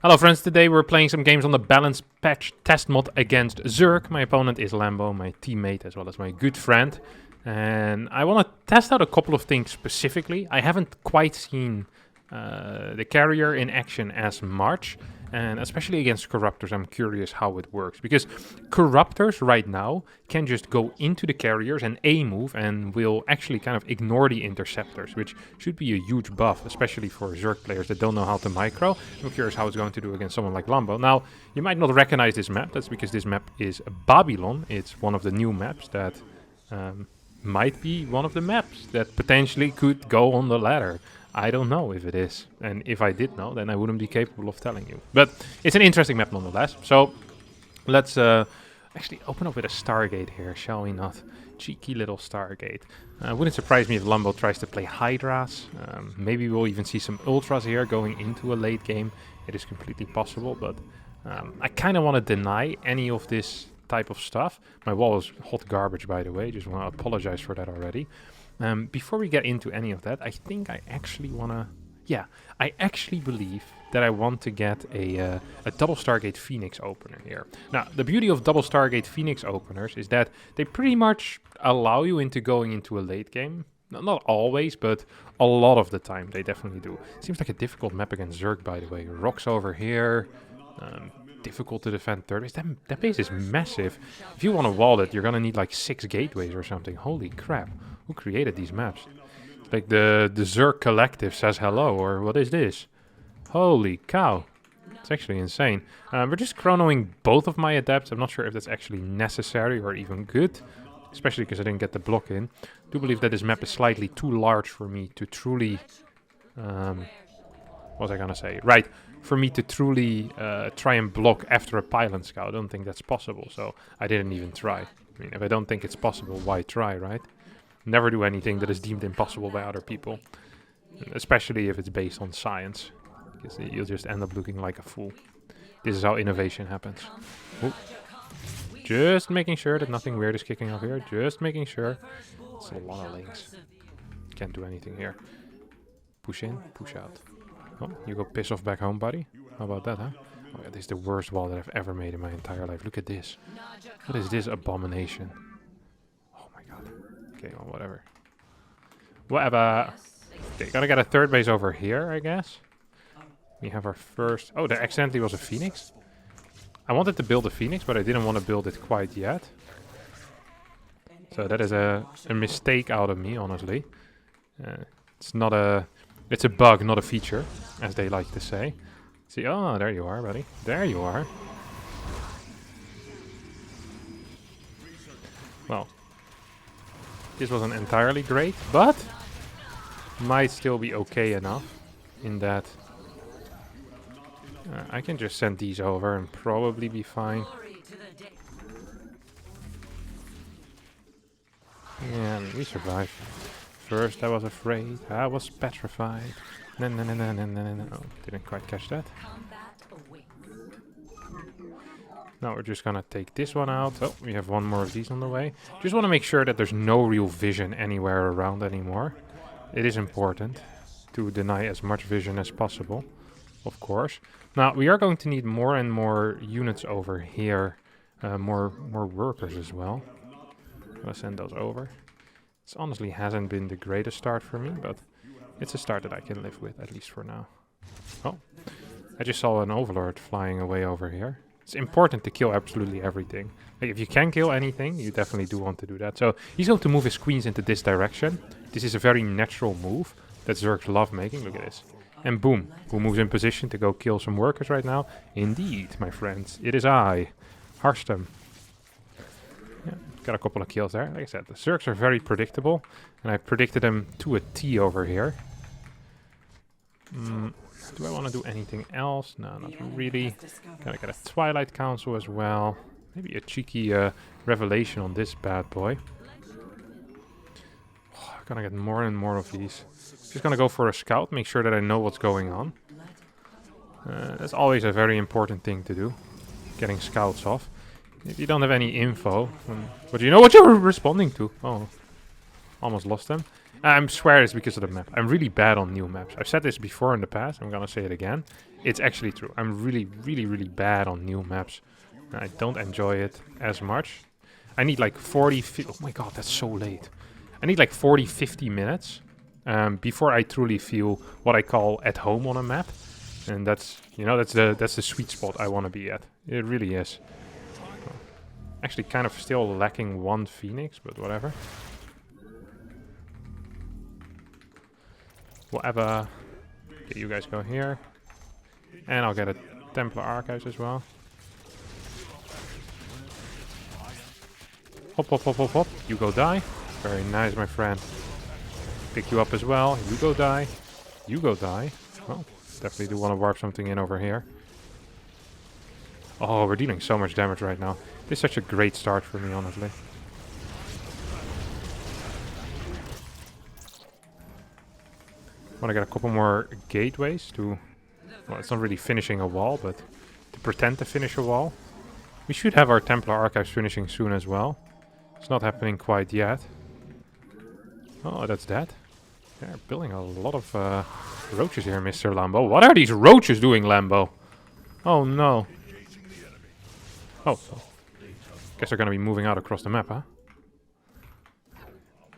Hello friends, today we're playing some games on the balance patch test mod against Zerg. My opponent is Lambo, my teammate as well as my good friend. And I want to test out a couple of things specifically. I haven't quite seen the carrier in action as much. And especially against Corruptors, I'm curious how it works. Because Corruptors right now can just go into the carriers and A-move and will actually kind of ignore the interceptors, which should be a huge buff, especially for Zerg players that don't know how to micro. I'm curious how it's going to do against someone like Lambo. Now, you might not recognize this map. That's because this map is Babylon. It's one of the new maps that might be one of the maps that potentially could go on the ladder. I don't know if it is, and if I did know, then I wouldn't be capable of telling you. But it's an interesting map nonetheless. So let's actually open up with a Stargate here, shall we not? Cheeky little Stargate. Wouldn't surprise me if Lambo tries to play Hydras. Maybe we'll even see some Ultras here going into a late game. It is completely possible, but I kind of want to deny any of this type of stuff. My wall is hot garbage, by the way. Just want to apologize for that already. Before we get into any of that, I think I actually want to... Yeah, I actually believe that I want to get a double Stargate Phoenix opener here. Now, the beauty of double Stargate Phoenix openers is that they pretty much allow you into going into a late game. Not always, but a lot of the time they definitely do. Seems like a difficult map against Zerg, by the way. Rocks over here. Difficult to defend third base. That base is massive. If you want to wall it, you're going to need like 6 gateways or something. Holy crap. Who created these maps? Like the Zerg Collective says hello, or what is this? Holy cow. It's actually insane. We're just chronoing both of my adepts. I'm not sure if that's actually necessary or even good. Especially because I didn't get the block in. I do believe that this map is slightly too large for me to truly... what was I gonna say? Right. For me to truly try and block after a pylon scout. I don't think that's possible, so I didn't even try. I mean, if I don't think it's possible, why try, right? Never do anything that is deemed impossible by other people. Especially if it's based on science. Because you'll just end up looking like a fool. This is how innovation happens. Ooh. Just making sure that nothing weird is kicking off here. Just making sure. It's a lot of links. Can't do anything here. Push in, push out. Oh, you go piss off back home, buddy. How about that, huh? Oh yeah, this is the worst wall that I've ever made in my entire life. Look at this. What is this abomination? Oh my god. Okay, well, whatever. Whatever. Okay, gotta get a third base over here, I guess. We have our first... Oh, there accidentally was a Phoenix. I wanted to build a Phoenix, but I didn't want to build it quite yet. So that is a mistake out of me, honestly. It's not a... It's a bug, not a feature, as they like to say. See, oh, there you are, buddy. There you are. Well, this wasn't entirely great, but might still be okay enough in that I can just send these over and probably be fine. Yeah, we survived. First I was afraid, I was petrified. No. Oh, didn't quite catch that. Now we're just gonna take this one out. Oh, we have one more of these on the way. Just want to make sure that there's no real vision anywhere around anymore. It is important to deny as much vision as possible, of course. Now we are going to need more and more units over here. More workers as well. I'm gonna send those over. This honestly hasn't been the greatest start for me, but it's a start that I can live with, at least for now. Oh, I just saw an Overlord flying away over here. It's important to kill absolutely everything. Like, if you can kill anything, you definitely do want to do that. So he's going to move his queens into this direction. This is a very natural move that Zergs love making. Look at this. And boom, who moves in position to go kill some workers right now? Indeed, my friends, it is I, Harstem. Got a couple of kills there. Like I said, the Zergs are very predictable. And I predicted them to a T over here. Do I want to do anything else? No, not really. Gotta get a Twilight Council as well. Maybe a cheeky revelation on this bad boy. Oh, I'm gonna get more and more of these. Just gonna go for a scout. Make sure that I know what's going on. That's always a very important thing to do. Getting scouts off. If you don't have any info, but you know what you're responding to. Oh, Almost lost them. I swear it's because of the map. I'm really bad on new maps. I've said this before in the past. I'm gonna say it again. It's actually true. I'm really, really, really bad on new maps. I don't enjoy it as much. I need like 40... Oh my god, that's so late. I need like 40, 50 minutes before I truly feel what I call at home on a map. And that's, you know, that's the sweet spot I want to be at. It really is. Actually kind of still lacking one Phoenix, but whatever. Whatever. Okay, you guys go here. And I'll get a Templar Archives as well. Hop, hop, hop, hop, hop. You go die. Very nice, my friend. Pick you up as well. You go die. You go die. Well, definitely do want to warp something in over here. Oh, we're dealing so much damage right now. This is such a great start for me, honestly. Want to get a couple more gateways to... Well, it's not really finishing a wall, but to pretend to finish a wall. We should have our Templar Archives finishing soon as well. It's not happening quite yet. Oh, that's that. They're building a lot of roaches here, Mr. Lambo. What are these roaches doing, Lambo? Oh, no. Oh, guess they're going to be moving out across the map, huh?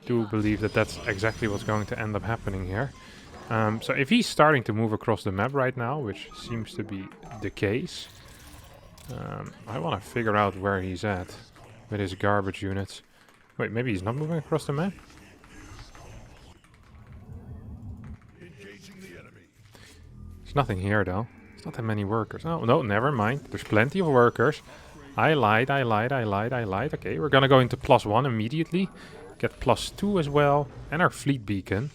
Do believe that that's exactly what's going to end up happening here. So if he's starting to move across the map right now, which seems to be the case, I want to figure out where he's at with his garbage units. Wait, maybe he's not moving across the map? There's nothing here, though. There's not that many workers. Oh, no, never mind. There's plenty of workers. I lied. Okay, we're gonna go into +1 immediately. Get +2 as well. And our fleet beacon.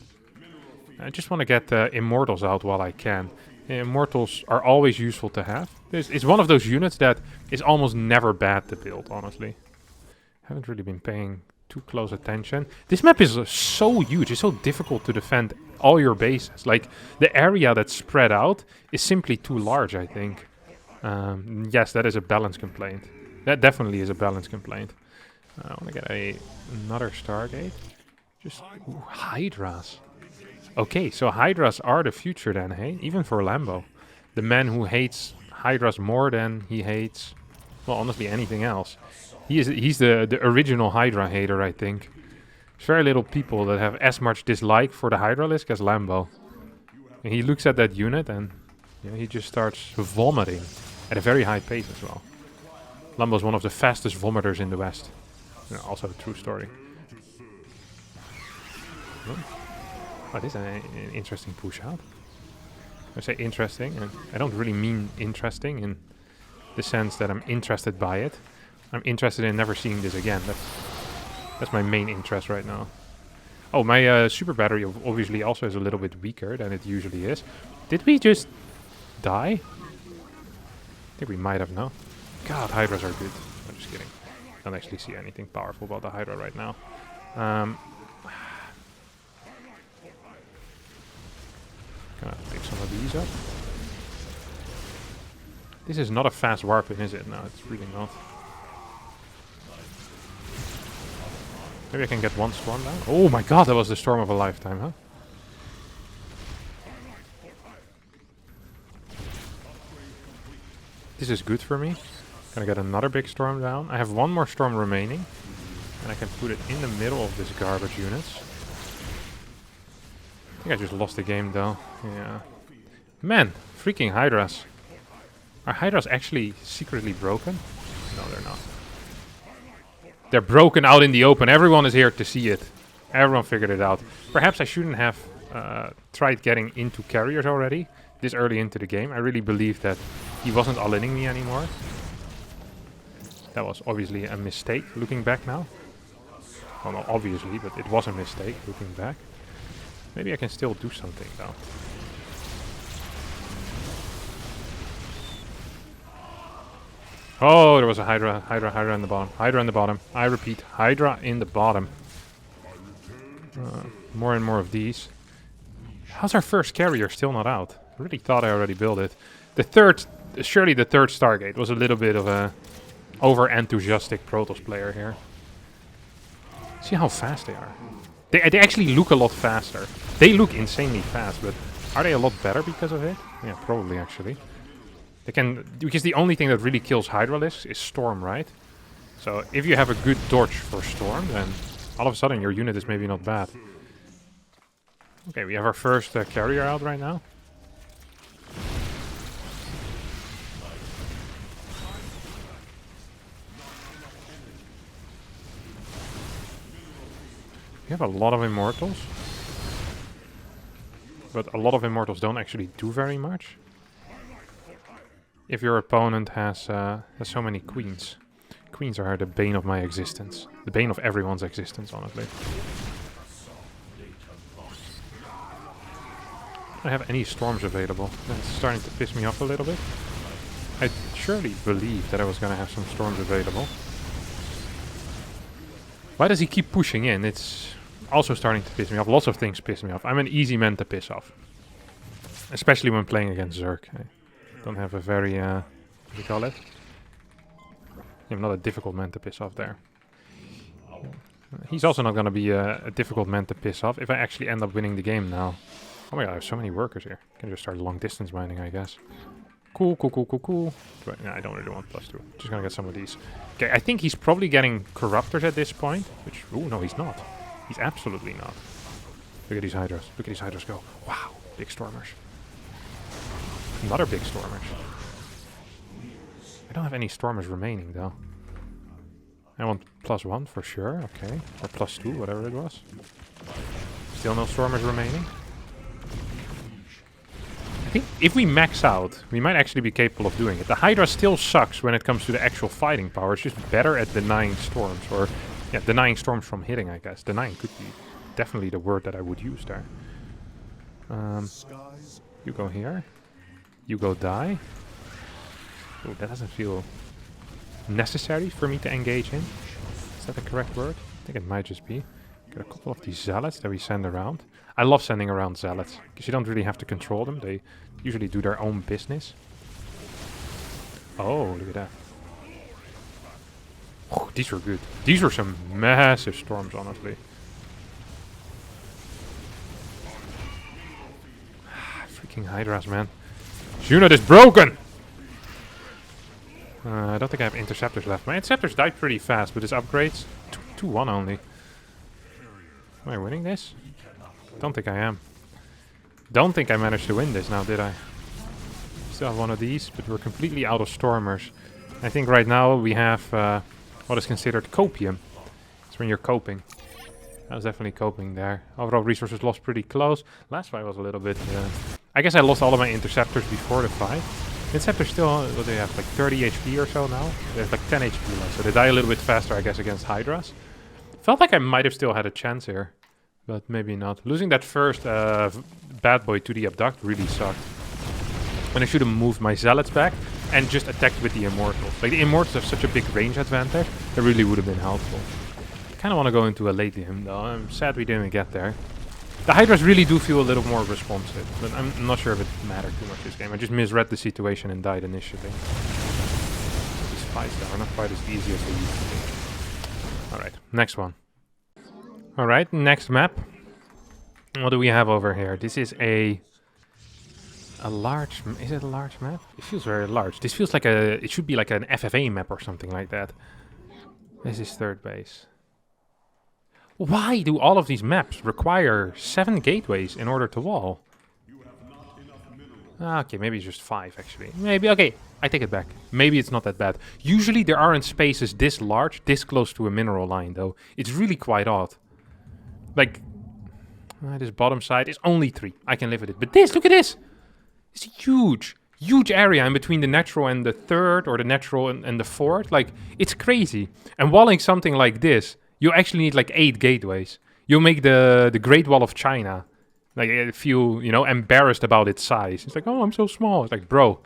I just want to get Immortals out while I can. Immortals are always useful to have. It's one of those units that is almost never bad to build, honestly. Haven't really been paying too close attention. This map is so huge. It's so difficult to defend all your bases. Like, the area that's spread out is simply too large, I think. Yes, that is a balance complaint. That definitely is a balance complaint. I want to get another Stargate. Just... Ooh, Hydras. Okay, so Hydras are the future then, hey? Even for Lambo. The man who hates Hydras more than he hates... Well, honestly, anything else. He's the original Hydra hater, I think. There's very little people that have as much dislike for the Hydralisk as Lambo. And he looks at that unit and he just starts vomiting at a very high pace as well. Lambo's one of the fastest vomiters in the West. Also a true story. Oh, this is an interesting push out. I say interesting, and I don't really mean interesting in the sense that I'm interested by it. I'm interested in never seeing this again. That's my main interest right now. Oh, my super battery obviously also is a little bit weaker than it usually is. Did we just die? I think we might have, no? God, Hydras are good. I'm just kidding. I don't actually see anything powerful about the Hydra right now. Gonna pick some of these up. This is not a fast warp-in, is it? No, it's really not. Maybe I can get one storm down. Oh my god, that was the storm of a lifetime, huh? This is good for me. Gonna get another big storm down. I have one more storm remaining. And I can put it in the middle of this garbage units. I think I just lost the game though. Yeah. Man, freaking Hydras. Are Hydras actually secretly broken? No, they're not. They're broken out in the open. Everyone is here to see it. Everyone figured it out. Perhaps I shouldn't have tried getting into carriers already this early into the game. I really believe that he wasn't all-inning me anymore. That was obviously a mistake looking back now. Well, not obviously, but it was a mistake looking back. Maybe I can still do something though. Oh, there was a Hydra in the bottom. Hydra in the bottom. I repeat, Hydra in the bottom. More and more of these. How's our first carrier still not out? I really thought I already built it. The third, surely the third Stargate was a little bit of a over-enthusiastic Protoss player here. See how fast they are. They actually look a lot faster. They look insanely fast, but are they a lot better because of it? Yeah, probably actually. They can, because the only thing that really kills Hydralisks is Storm, right? So if you have a good dodge for Storm, then all of a sudden your unit is maybe not bad. Okay, we have our first carrier out right now. We have a lot of Immortals. But a lot of Immortals don't actually do very much. If your opponent has so many Queens. Queens are the bane of my existence. The bane of everyone's existence, honestly. I don't have any Storms available. That's starting to piss me off a little bit. I surely believed that I was going to have some Storms available. Why does he keep pushing in? It's also starting to piss me off. Lots of things piss me off. I'm an easy man to piss off. Especially when playing against Zerg. I don't have a very, what do you call it? I'm not a difficult man to piss off there. He's also not going to be a difficult man to piss off if I actually end up winning the game now. Oh my god, I have so many workers here. I can just start long distance mining, I guess. Cool, cool, cool, cool, cool. But, no, I don't really want +2. Just gonna get some of these. Okay, I think he's probably getting Corruptors at this point. Which, oh no, he's not. He's absolutely not. Look at these Hydras. Look at these Hydras go. Wow, big Stormers. Another big Stormers. I don't have any Stormers remaining, though. I want +1 for sure, okay. Or +2, whatever it was. Still no Stormers remaining. I think if we max out, we might actually be capable of doing it. The Hydra still sucks when it comes to the actual fighting power. It's just better at denying Storms. Or, yeah, denying Storms from hitting, I guess. Denying could be definitely the word that I would use there. You go here. You go die. Oh, that doesn't feel necessary for me to engage in. Is that the correct word? I think it might just be. Get a couple of these Zealots that we send around. I love sending around Zealots, because you don't really have to control them. They usually do their own business. Oh, look at that. Oh, these were good. These were some massive Storms, honestly. Freaking Hydras, man. This unit is broken! I don't think I have Interceptors left. My Interceptors died pretty fast with his upgrades. 2-1 only. Am I winning this? Don't think I am. Don't think I managed to win this now, did I? Still have one of these, but we're completely out of Stormers. I think right now we have what is considered copium. It's when you're coping. I was definitely coping there. Overall resources lost pretty close. Last fight was a little bit... I guess I lost all of my Interceptors before the fight. Interceptors still, what do they have, like 30 HP or so now? They have like 10 HP left, so they die a little bit faster, I guess, against Hydras. Felt like I might have still had a chance here, but maybe not. Losing that first bad boy to the Abduct really sucked. And I should have moved my Zealots back and just attacked with the Immortals. Like, the Immortals have such a big range advantage, that really would have been helpful. I kind of want to go into a late game, though. I'm sad we didn't get there. The Hydras really do feel a little more responsive, but I'm not sure if it mattered too much this game. I just misread the situation and died initially. These fights are not quite as easy as they used to be. Alright, next one. Alright, next map. What do we have over here? This is a large... Is it a large map? It feels very large. This feels like a... It should be like an FFA map or something like that. This is third base. Why do all of these maps require 7 gateways in order to wall? Okay, maybe it's just 5 actually. Maybe, okay, I take it back. Maybe it's not that bad. Usually there aren't spaces this large, this close to a mineral line though. It's really quite odd. Like, this bottom side is only 3. I can live with it. But this, look at this! It's a huge, huge area in between the natural and the third, or the natural and the fourth. Like, it's crazy. And walling something like this, you actually need like 8 gateways. You'll make the Great Wall of China like feel, you know, embarrassed about its size. It's like, oh, I'm so small. It's like, bro,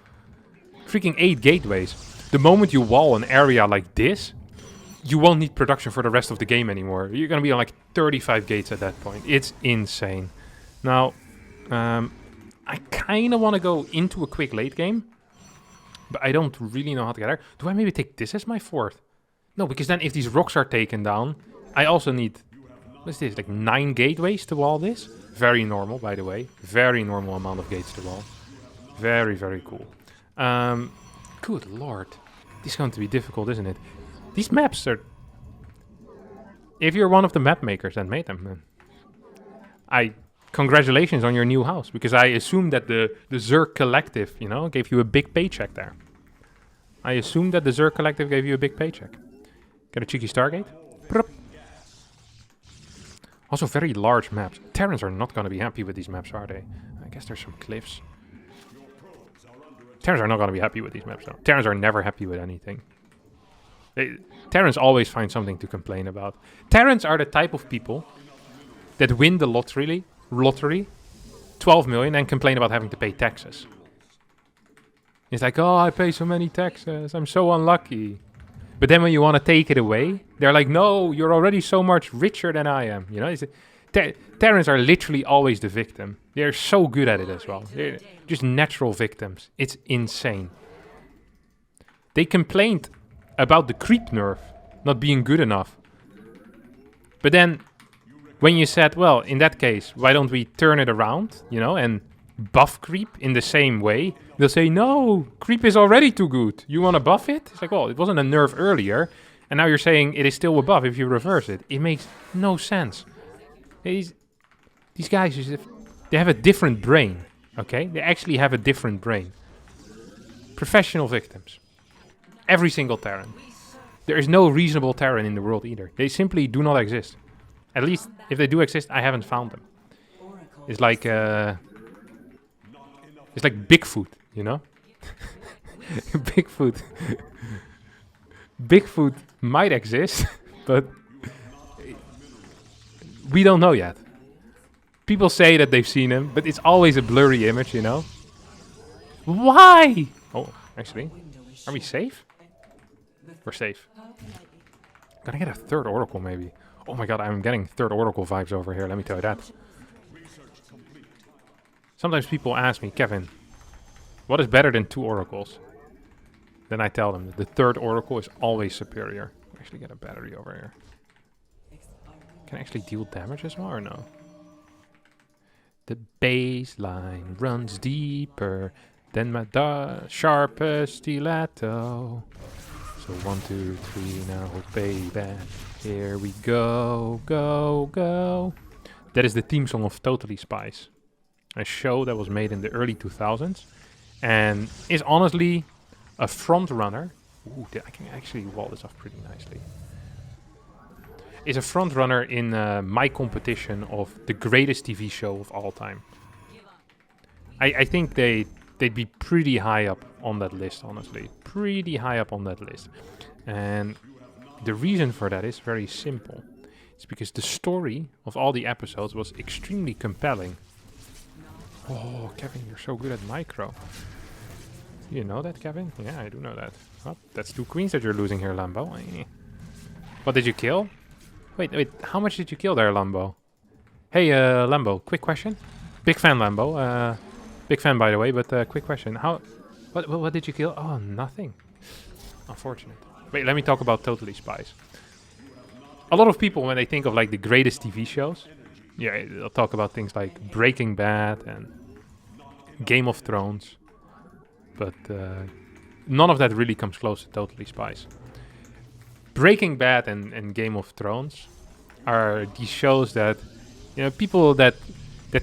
freaking 8 gateways. The moment you wall an area like this, you won't need production for the rest of the game anymore. You're gonna be on like 35 gates at that point. It's insane. Now, I kind of want to go into a quick late game, but I don't really know how to get there. Do I maybe take this as my 4th? No, because then if these rocks are taken down, I also need what's this, like 9 gateways to wall this? Very normal, by the way. Very normal amount of gates to wall. Very, very cool. Good lord. This is going to be difficult, isn't it? These maps are... If you're one of the map makers that made them, man, congratulations on your new house, because I assume that the Zerg Collective, you know, gave you a big paycheck there. I assume that the Zerg Collective gave you a big paycheck. Get a cheeky Stargate. Prup. Also very large maps. Terrans are not going to be happy with these maps, are they? I guess there's some cliffs. Terrans are not going to be happy with these maps, though. Terrans are never happy with anything. Terrans always find something to complain about. Terrans are the type of people that win the lottery, 12 million, and complain about having to pay taxes. It's like, oh, I pay so many taxes, I'm so unlucky. But then when you want to take it away, they're like, no, you're already so much richer than I am. You know, Terrans are literally always the victim. They're so good at it as well. They're just natural victims. It's insane. They complained about the creep nerf not being good enough. But then, when you said, well, in that case, why don't we turn it around, you know, and buff creep in the same way? They'll say, no, creep is already too good. You want to buff it? It's like, well, it wasn't a nerf earlier, and now you're saying it is still a buff if you reverse it. It makes no sense. These guys, they have a different brain, okay? They actually have a different brain. Professional victims. Every single Terran. There is no reasonable Terran in the world either. They simply do not exist. At least, if they do exist, I haven't found them. It's like Bigfoot, you know? Bigfoot. Bigfoot might exist, but we don't know yet. People say that they've seen him, but it's always a blurry image, you know? Why? Oh, actually, are we safe? We're safe. Gonna get a third Oracle, maybe. Oh my god, I'm getting third Oracle vibes over here, let me tell you that. Sometimes people ask me, Kevin, what is better than 2 Oracles? Then I tell them that the third Oracle is always superior. Actually get a battery over here. Can I actually deal damage as well or no? The baseline runs deeper than my sharpest stiletto. So 1, 2, 3, now baby. Here we go, go, go. That is the theme song of Totally Spies. A show that was made in the early 2000s. And is honestly a front runner. Ooh, I can actually wall this off pretty nicely. Is a front runner in my competition of the greatest TV show of all time. I think they'd be pretty high up on that list, honestly. Pretty high up on that list. And the reason for that is very simple. It's because the story of all the episodes was extremely compelling. Oh, Kevin, you're so good at micro. You know that, Kevin? Yeah, I do know that. Oh, that's 2 queens that you're losing here, Lambo. What did you kill? Wait, how much did you kill there, Lambo? Hey, Lambo, quick question. Big fan, Lambo. Big fan, by the way, but quick question. What did you kill? Oh, nothing. Unfortunate. Wait, let me talk about Totally Spies. A lot of people, when they think of like the greatest TV shows, yeah, they'll talk about things like Breaking Bad and Game of Thrones. But none of that really comes close to Totally Spies. Breaking Bad and Game of Thrones are these shows that, you know, people that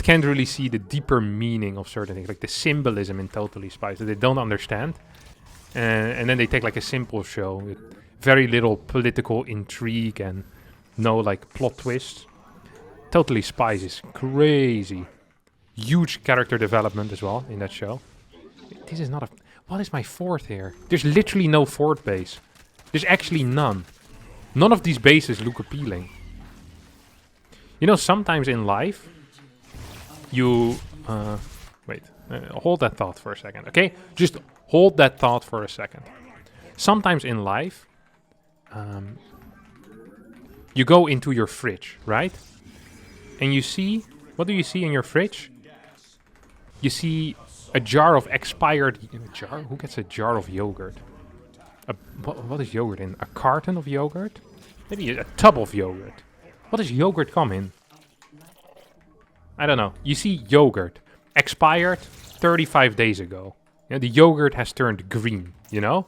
can't really see the deeper meaning of certain things, like the symbolism in Totally Spies, that they don't understand. And then they take like a simple show with very little political intrigue and no like plot twists. Totally Spies is crazy. Huge character development as well in that show. This is not a... What is my fort here? There's literally no fort base. There's actually none. None of these bases look appealing. You know, sometimes in life, you... hold that thought for a second, okay? Just hold that thought for a second. Sometimes in life, you go into your fridge, right? And you see... What do you see in your fridge? You see a jar of expired... jar? Who gets a jar of yogurt? What is yogurt in? A carton of yogurt? Maybe a tub of yogurt. What does yogurt come in? I don't know. You see yogurt. Expired 35 days ago. You know, the yogurt has turned green, you know?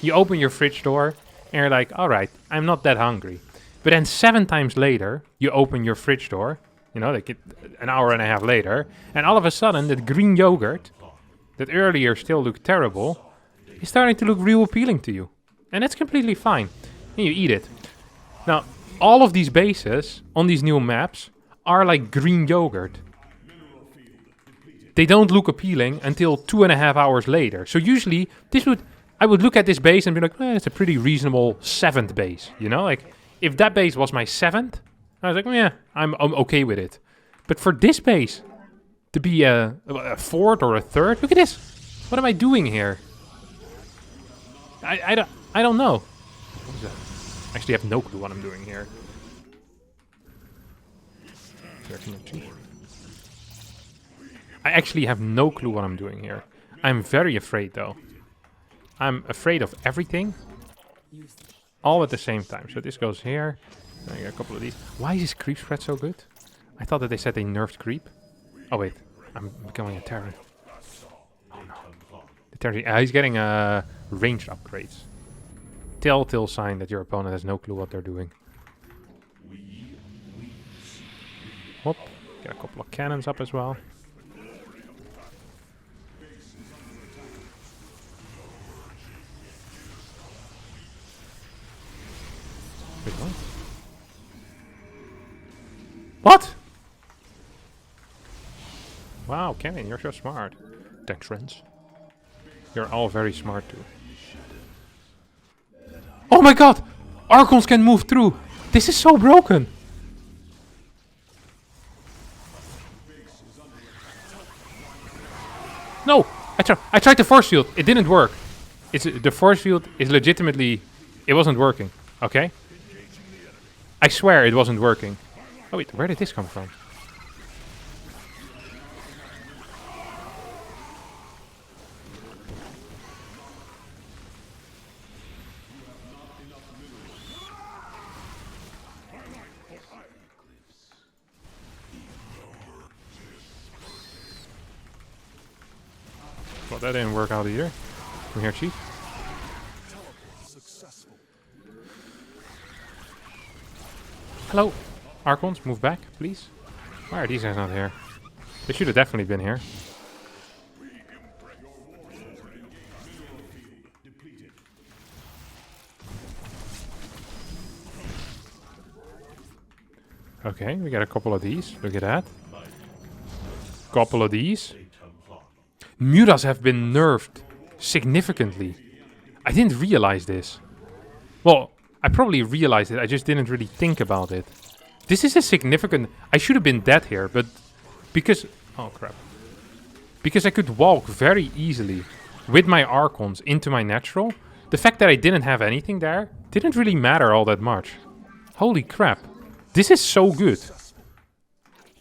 You open your fridge door and you're like, alright, I'm not that hungry. But then 7 times later, you open your fridge door, you know, like an hour and a half later, and all of a sudden that green yogurt, that earlier still looked terrible, is starting to look real appealing to you. And that's completely fine. And you eat it. Now, all of these bases on these new maps are like green yogurt. They don't look appealing until 2.5 hours later. So usually, I would look at this base and be like, it's a pretty reasonable 7th base, you know? Like, if that base was my 7th, I was like, yeah, I'm okay with it. But for this base to be a 4th or a 3rd, look at this. What am I doing here? I don't know. What is that? I actually have no clue what I'm doing here. I actually have no clue what I'm doing here. I'm very afraid though. I'm afraid of everything. All at the same time. So this goes here. I got a couple of these. Why is this creep spread so good? I thought that they said they nerfed creep. Oh wait, I'm becoming a terror. Oh no. The terror, he's getting ranged upgrades. Telltale sign that your opponent has no clue what they're doing. Whoop. Get a couple of cannons up as well. Wait, what? What? Wow, Kevin, you're so smart. Thanks, friends. You're all very smart too. Oh my god! Archons can move through! This is so broken! No! I tried the force field. It didn't work. The force field is legitimately... It wasn't working. Okay? I swear it wasn't working. Oh wait, where did this come from? Well, that didn't work out either. Come here, Chief. Hello. Archons, move back, please. Why are these guys not here? They should have definitely been here. Okay, we got a couple of these. Look at that. Couple of these. MUTAS have been nerfed significantly. I didn't realize this. Well, I probably realized it, I just didn't really think about it. This is a significant... I should have been dead here, but... Because... Oh, crap. Because I could walk very easily with my Archons into my natural. The fact that I didn't have anything there didn't really matter all that much. Holy crap. This is so good.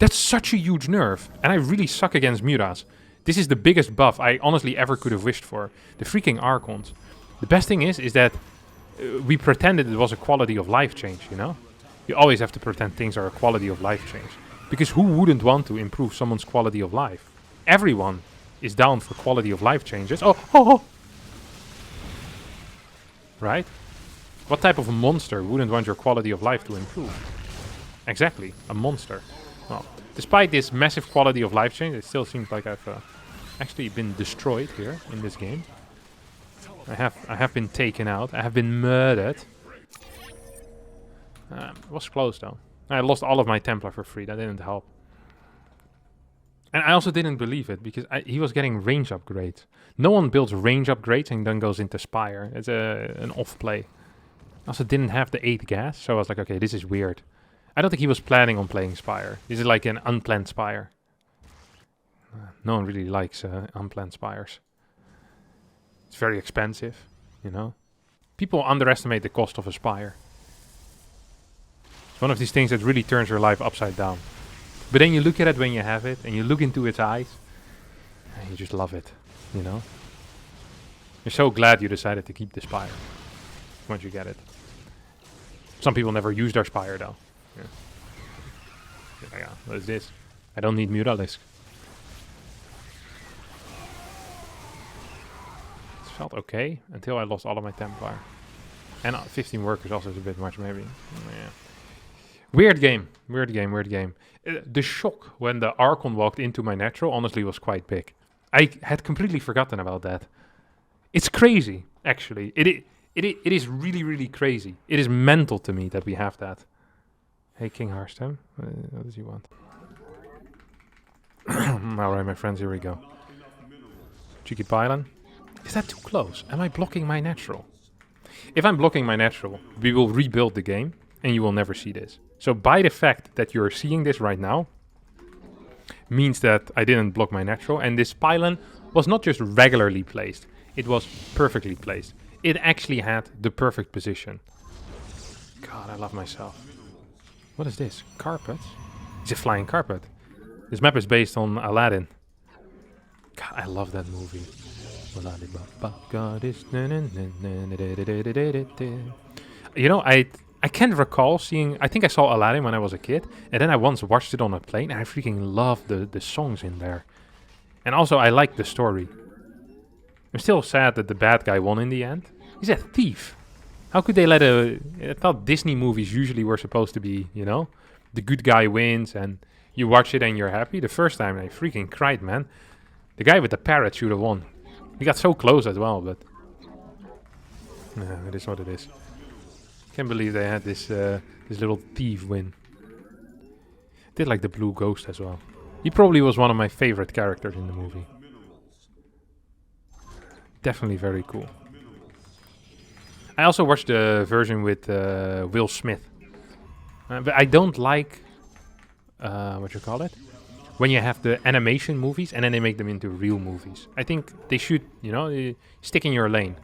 That's such a huge nerf. And I really suck against MUTAS. This is the biggest buff I honestly ever could have wished for. The freaking Archons. The best thing is that we pretended it was a quality of life change, you know? You always have to pretend things are a quality of life change. Because who wouldn't want to improve someone's quality of life? Everyone is down for quality of life changes. Oh! Right? What type of a monster wouldn't want your quality of life to improve? Exactly, a monster. Well, despite this massive quality of life change, it still seems like I've actually been destroyed here in this game. I have been taken out. I have been murdered. It was close though. I lost all of my Templar for free. That didn't help. And I also didn't believe it because he was getting range upgrades. No one builds range upgrades and then goes into Spire. It's an off play. I also didn't have the 8 gas, so I was like, okay, this is weird. I don't think he was planning on playing Spire. This is like an unplanned Spire. No one really likes unplanned Spires. It's very expensive, you know. People underestimate the cost of a Spire. It's one of these things that really turns your life upside down. But then you look at it when you have it, and you look into its eyes, and you just love it, you know. You're so glad you decided to keep the Spire once you get it. Some people never use their Spire though. Yeah. Yeah, what is this? I don't need MUTAS. It felt okay until I lost all of my Templar. And 15 workers also is a bit much, maybe. Yeah. Weird game. The shock when the Archon walked into my natural honestly was quite big. I had completely forgotten about that. It's crazy, actually. It is really, really crazy. It is mental to me that we have that. Hey, King Harstem. What does he want? Alright, my friends, here we go. Cheeky pylon. Is that too close? Am I blocking my natural? If I'm blocking my natural, we will rebuild the game, and you will never see this. So by the fact that you're seeing this right now, means that I didn't block my natural, and this pylon was not just regularly placed, it was perfectly placed. It actually had the perfect position. God, I love myself. What is this? Carpet? It's a flying carpet. This map is based on Aladdin. God, I love that movie. You know, I can't recall seeing... I think I saw Aladdin when I was a kid, and then I once watched it on a plane, and I freaking loved the songs in there. And also, I liked the story. I'm still sad that the bad guy won in the end. He's a thief. How could they let a... I thought Disney movies usually were supposed to be, you know, the good guy wins, and you watch it and you're happy. The first time, I freaking cried, man. The guy with the parrot should have won. He got so close as well, but... No, it is what it is. Can't believe they had this this little thief win. Did like the blue ghost as well. He probably was one of my favorite characters in the movie. Definitely very cool. I also watched the version with Will Smith. But I don't like... what you call it? When you have the animation movies and then they make them into real movies. I think they should, you know, stick in your lane.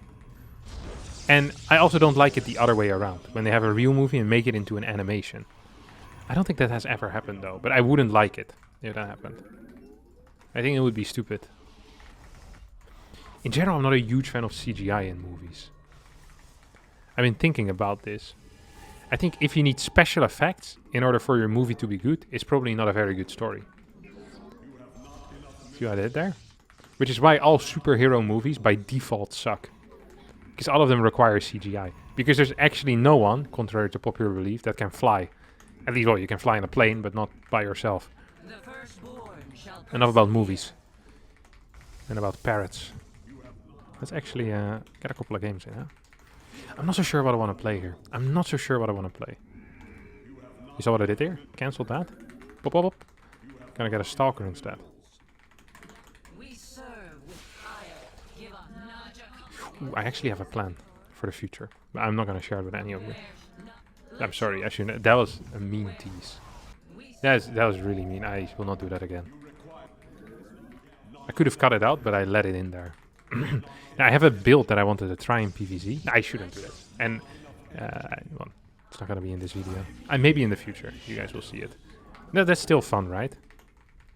And I also don't like it the other way around. When they have a real movie and make it into an animation. I don't think that has ever happened though. But I wouldn't like it if that happened. I think it would be stupid. In general, I'm not a huge fan of CGI in movies. I've been thinking about this. I think if you need special effects in order for your movie to be good, it's probably not a very good story. See what I did there? Which is why all superhero movies by default suck. Because all of them require CGI. Because there's actually no one, contrary to popular belief, that can fly. At least, well, you can fly in a plane, but not by yourself. Enough about movies. And about parrots. Let's actually get a couple of games in, huh? I'm not so sure what I want to play here. I'm not so sure what I want to play. You saw what I did here? Cancelled that. Pop, pop, pop. Gonna get a stalker instead. Ooh, I actually have a plan for the future. But I'm not gonna share it with any of you. I'm sorry, I shouldn't. That was a mean tease. That was really mean. I will not do that again. I could have cut it out, but I let it in there. Now, I have a build that I wanted to try in PvZ. I shouldn't do that. And, well, it's not going to be in this video. Maybe in the future. You guys will see it. No, that's still fun, right?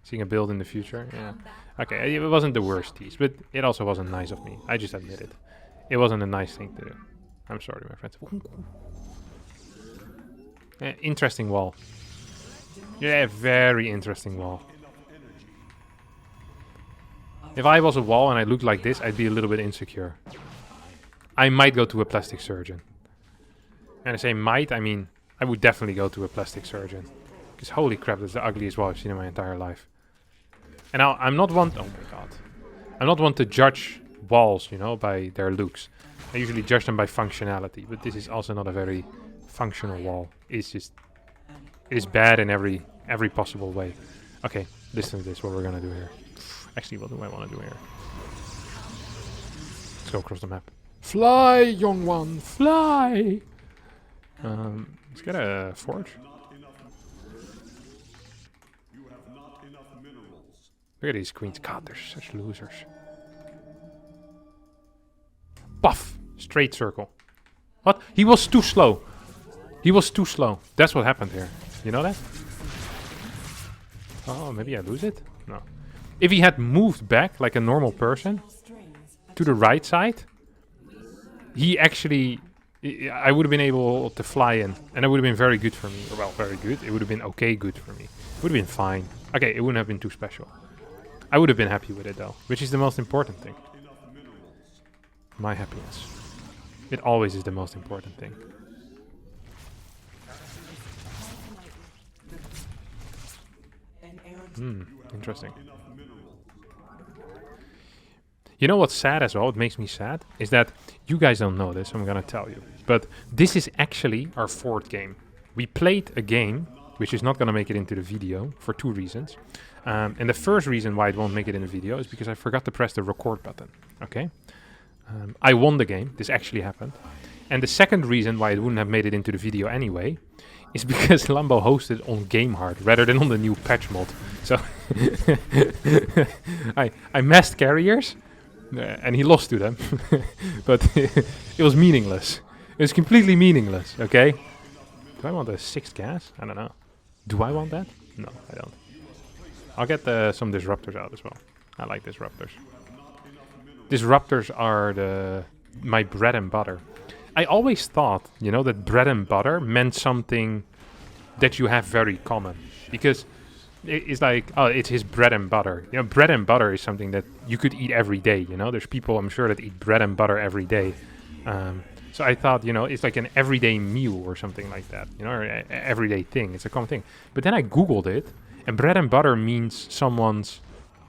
Seeing a build in the future. Yeah. Okay, it wasn't the worst tease, but it also wasn't nice of me. I just admit it. It wasn't a nice thing to do. I'm sorry, my friends. Interesting wall. Yeah, very interesting wall. If I was a wall and I looked like this, I'd be a little bit insecure. I might go to a plastic surgeon. And I say might, I mean, I would definitely go to a plastic surgeon. Because holy crap, that's the ugliest wall I've seen in my entire life. And now, I'm not one... Oh my god. I'm not one to judge walls, you know, by their looks. I usually judge them by functionality. But this is also not a very functional wall. It's just... It is bad in every possible way. Okay, listen to this, what we're gonna do here. Actually, what do I want to do here? Let's go across the map. Fly, young one, fly! Let's get a forge. Look at these queens. God, they're such losers. Puff! Straight circle. What? He was too slow. He was too slow. That's what happened here. You know that? Oh, maybe I lose it? No. If he had moved back like a normal person to the right side, he actually I would have been able to fly in, and it would have been very good for me. Well, very good. It would have been okay good for me. It would have been fine. Okay, it wouldn't have been too special. I would have been happy with it though, which is the most important thing. My happiness. It always is the most important thing. Interesting. You know what's sad as well, what makes me sad, is that you guys don't know this, I'm gonna tell you. But this is actually our 4th game. We played a game, which is not gonna make it into the video, for 2 reasons. And the first reason why it won't make it in the video is because I forgot to press the record button, okay? I won the game, this actually happened. And the second reason why it wouldn't have made it into the video anyway is because Lambo hosted on GameHard rather than on the new patch mod. So I massed carriers and he lost to them, but it was meaningless. It was completely meaningless, okay? Do I want a 6th gas? I don't know. Do I want that? No, I don't. I'll get some disruptors out as well. I like disruptors. Disruptors are my bread and butter. I always thought, you know, that bread and butter meant something that you have very common. Because it's like, oh, it's his bread and butter. You know, bread and butter is something that you could eat every day, you know? There's people, I'm sure, that eat bread and butter every day. So I thought, you know, it's like an everyday meal or something like that, you know, or an everyday thing. It's a common thing. But then I Googled it, and bread and butter means someone's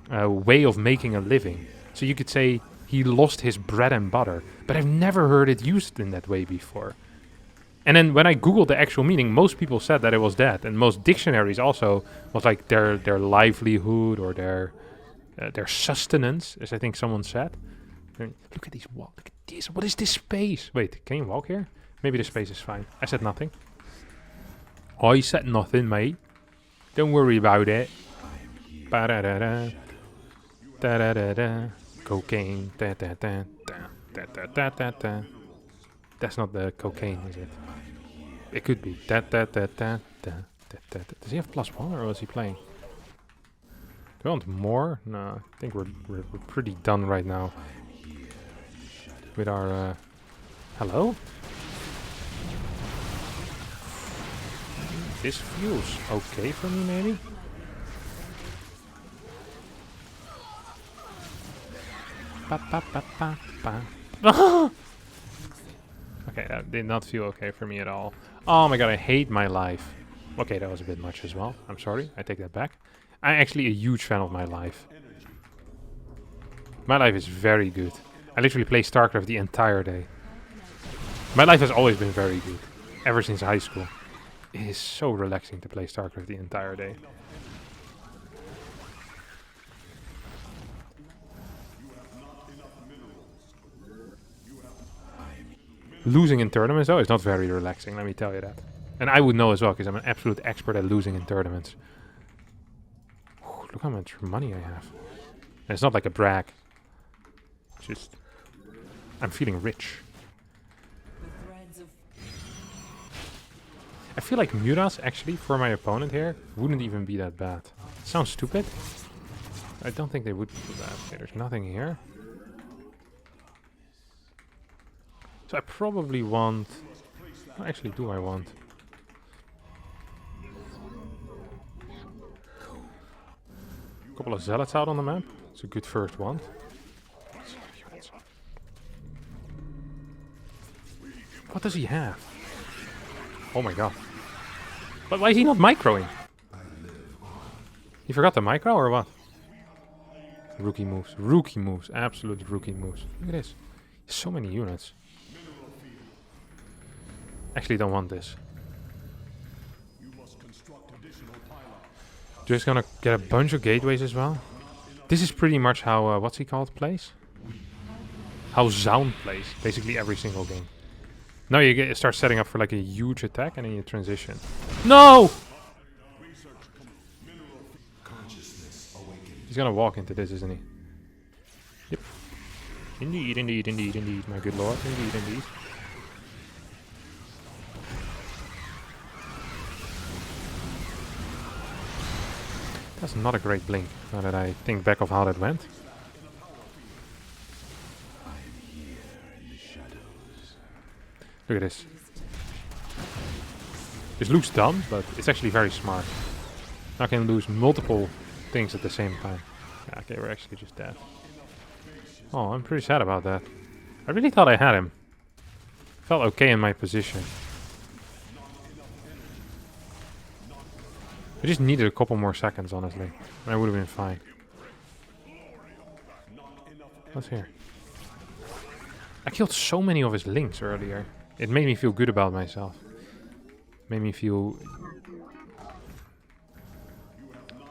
way of making a living. So you could say he lost his bread and butter, but I've never heard it used in that way before. And then when I Googled the actual meaning, most people said that it was that, and most dictionaries also was like their livelihood or their sustenance, as I think someone said. And look at these walls. Look at this. What is this space? Wait, can you walk here? Maybe the space is fine. I said nothing. I said nothing, mate. Don't worry about it. Ba-da-da-da. Da-da-da-da. Cocaine. Da-da-da. Da-da-da-da-da. That's not the cocaine, is it? It could be. Da-da-da-da-da. Does he have +1 or was he playing? Do I want more? No, I think we're pretty done right now. With our... hello? This feels okay for me, maybe? Okay, that did not feel okay for me at all. Oh my god, I hate my life. Okay, that was a bit much as well. I'm sorry, I take that back. I'm actually a huge fan of my life. My life is very good. I literally play StarCraft the entire day. My life has always been very good. Ever since high school. It is so relaxing to play StarCraft the entire day. Losing in tournaments though is not very relaxing, let me tell you that. And I would know as well, because I'm an absolute expert at losing in tournaments. Whew, look how much money I have. And it's not like a brag. It's just... I'm feeling rich. I feel like MUTAS, actually, for my opponent here, wouldn't even be that bad. Sounds stupid. I don't think they would do that. Okay, there's nothing here. So I probably want... What actually do I want? A couple of zealots out on the map. It's a good first one. What does he have? Oh my god. But why is he not microing? He forgot the micro or what? Rookie moves. Rookie moves. Absolute rookie moves. Look at this. So many units. Actually don't want this. Just gonna get a bunch of gateways as well. This is pretty much how, what's he called, plays? How Zaun plays. Basically every single game. Now you start setting up for like a huge attack and then you transition. No! He's gonna walk into this, isn't he? Yep. Indeed, indeed, indeed, indeed, my good lord. Indeed, indeed. That's not a great blink, now that I think back of how that went. Look at this. This looks dumb, but it's actually very smart. I can lose multiple things at the same time. Yeah, okay, we're actually just dead. Oh, I'm pretty sad about that. I really thought I had him. Felt okay in my position. I just needed a couple more seconds, honestly. And I would have been fine. What's here? I killed so many of his links earlier. It made me feel good about myself. Made me feel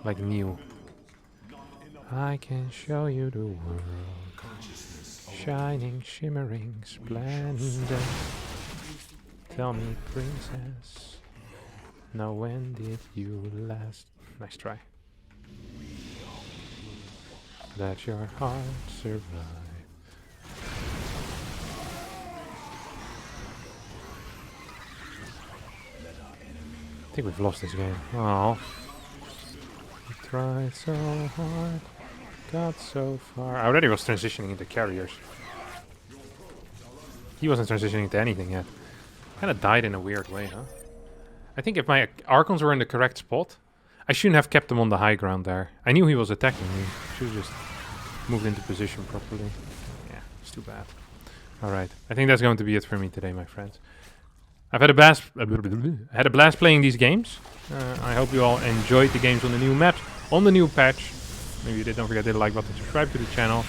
like new. I can show you the world. Shining, shimmering, splendid. Tell me, princess. Now when did you last... Nice try. Let your heart survive. I think we've lost this game. Oh. We tried so hard. Got so far. I already was transitioning into carriers. He wasn't transitioning to anything yet. Kinda died in a weird way, huh? I think if my Archons were in the correct spot, I shouldn't have kept them on the high ground there. I knew he was attacking me. Should have just moved into position properly. Yeah, it's too bad. Alright, I think that's going to be it for me today, my friends. I've had a blast playing these games. I hope you all enjoyed the games on the new maps, on the new patch. Maybe you did, don't forget to hit the like button, subscribe to the channel.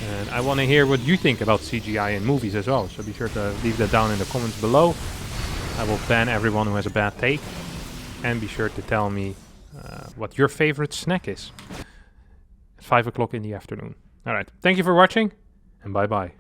And I want to hear what you think about CGI in movies as well. So be sure to leave that down in the comments below. I will ban everyone who has a bad take. And be sure to tell me what your favorite snack is. At 5 o'clock in the afternoon. Alright, thank you for watching. And bye bye.